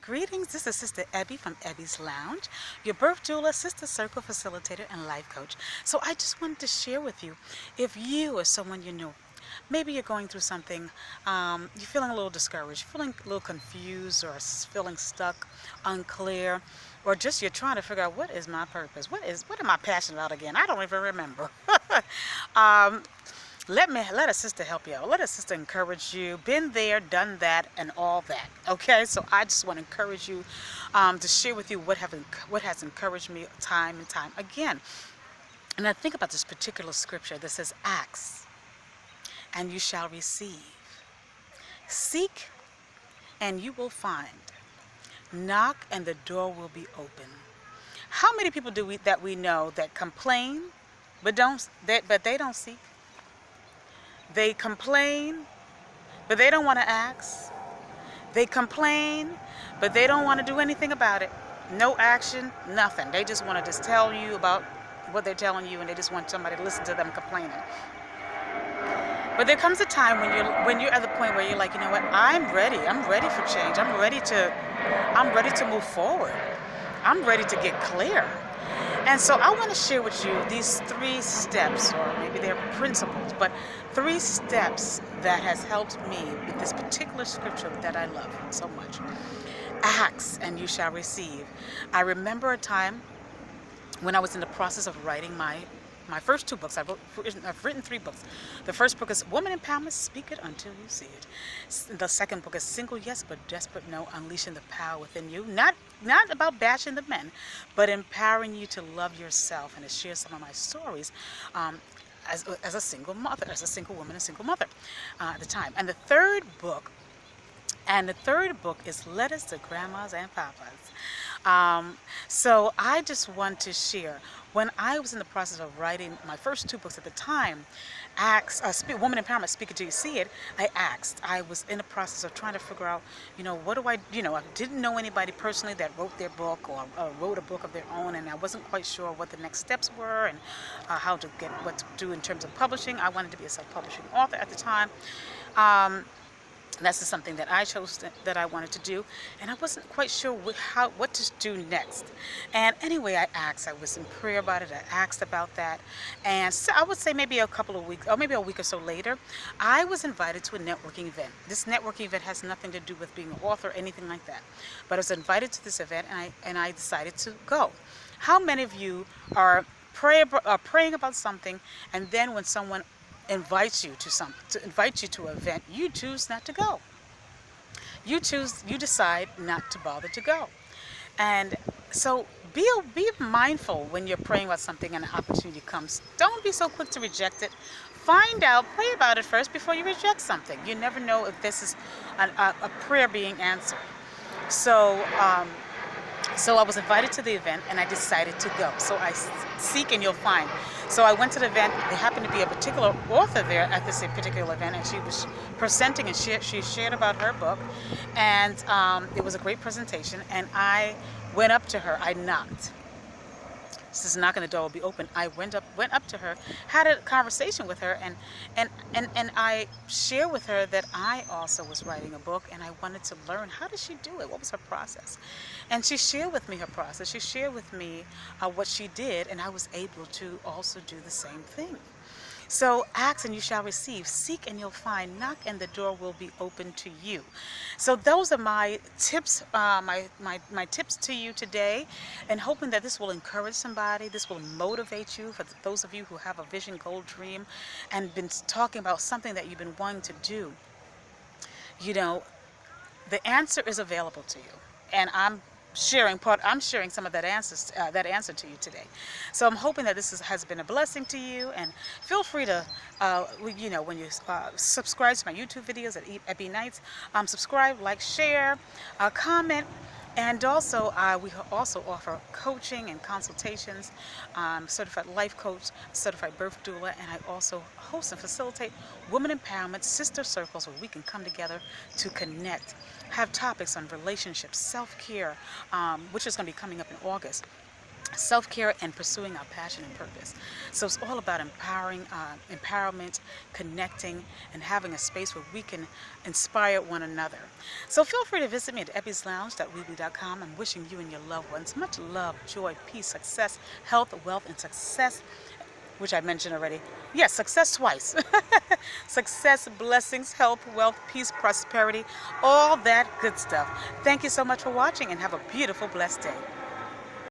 Greetings, this is Sister Ebby from Ebby's Lounge, your birth doula, sister circle facilitator, and life coach. So I just wanted to share with you, if you or someone you know, maybe you're going through something, you're feeling a little discouraged, feeling a little confused, or feeling stuck, unclear, or just you're trying to figure out what is my purpose, what am I passionate about again? I don't even remember. um, let a sister help you out. Let a sister encourage you. Been there, done that, and all that. Okay, so I just want to encourage you to share with you what has encouraged me time and time again. And I think about this particular scripture that says, "Ask, and you shall receive. Seek, and you will find. Knock, and the door will be open." How many people that we know that complain, but they don't seek? They complain, but they don't want to ask. They complain, but they don't want to do anything about it. No action, nothing. They just want to just tell you about what they're telling you, and they just want somebody to listen to them complaining. But there comes a time when you're at the point where you're like, you know what? I'm ready. I'm ready for change. I'm ready to move forward. I'm ready to get clear. And so I want to share with you these 3 steps, or maybe they're principles, but 3 steps that has helped me with this particular scripture that I love so much. Ask and you shall receive. I remember a time when I was in the process of writing my first 2 books. I've written 3 books. The first book is Woman Empowerment, Speak It Until You See It. The second book is Single Yes But Desperate No, Unleashing the Power Within You. Not about bashing the men, but empowering you to love yourself, and to share some of my stories as a single mother, as a single woman and single mother at the time. And the third book is Letters to Grandmas and Papas. So I just want to share, when I was in the process of writing my first 2 books at the time, Woman Empowerment, Speak It Till You See It, I was in the process of trying to figure out, what do I didn't know anybody personally that wrote their book or wrote a book of their own, and I wasn't quite sure what the next steps were and what to do in terms of publishing. I wanted to be a self-publishing author at the time. That's just something that I chose that I wanted to do, and I wasn't quite sure what to do next. And anyway, I was in prayer about it. I asked about that, and so I would say maybe a couple of weeks, or maybe a week or so later, I was invited to a networking event. This networking event has nothing to do with being an author or anything like that, but I was invited to this event, and I decided to go. How many of you are praying about something, and then when someone invites you to an event, you choose not to go? You decide not to bother to go. And so be mindful when you're praying about something and an opportunity comes. Don't be so quick to reject it. Find out, pray about it first before you reject something. You never know if this is a prayer being answered. So I was invited to the event, and I decided to go. So I seek and you'll find. So I went to the event. There happened to be a particular author there at this particular event, and she was presenting, and she shared about her book, and it was a great presentation. And I went up to her. I knocked. She says, knocking, the door will be open. I went up to her, had a conversation with her, and I shared with her that I also was writing a book, and I wanted to learn, how did she do it? What was her process? And she shared with me her process. She shared with me what she did, and I was able to also do the same thing. So ask and you shall receive, seek and you'll find, knock and the door will be open to you. So those are my tips, my tips to you today, and hoping that this will encourage somebody, this will motivate you, for those of you who have a vision, goal, dream, and been talking about something that you've been wanting to do. The answer is available to you, and I'm sharing some of that answer to you today. So I'm hoping that this has been a blessing to you, and feel free to when you subscribe to my YouTube videos at Ebby Nights, subscribe, like, share, comment. And also, we also offer coaching and consultations. Certified life coach, certified birth doula, and I also host and facilitate women empowerment sister circles where we can come together to connect, have topics on relationships, self-care, which is going to be coming up in August. self-care, and pursuing our passion and purpose. So it's all about empowerment, connecting, and having a space where we can inspire one another. So feel free to visit me at ebbyslounge.weebly.com. I'm wishing you and your loved ones much love, joy, peace, success, health, wealth, and success, which I mentioned already. Yes, success twice. Success, blessings, health, wealth, peace, prosperity, all that good stuff. Thank you so much for watching, and have a beautiful, blessed day.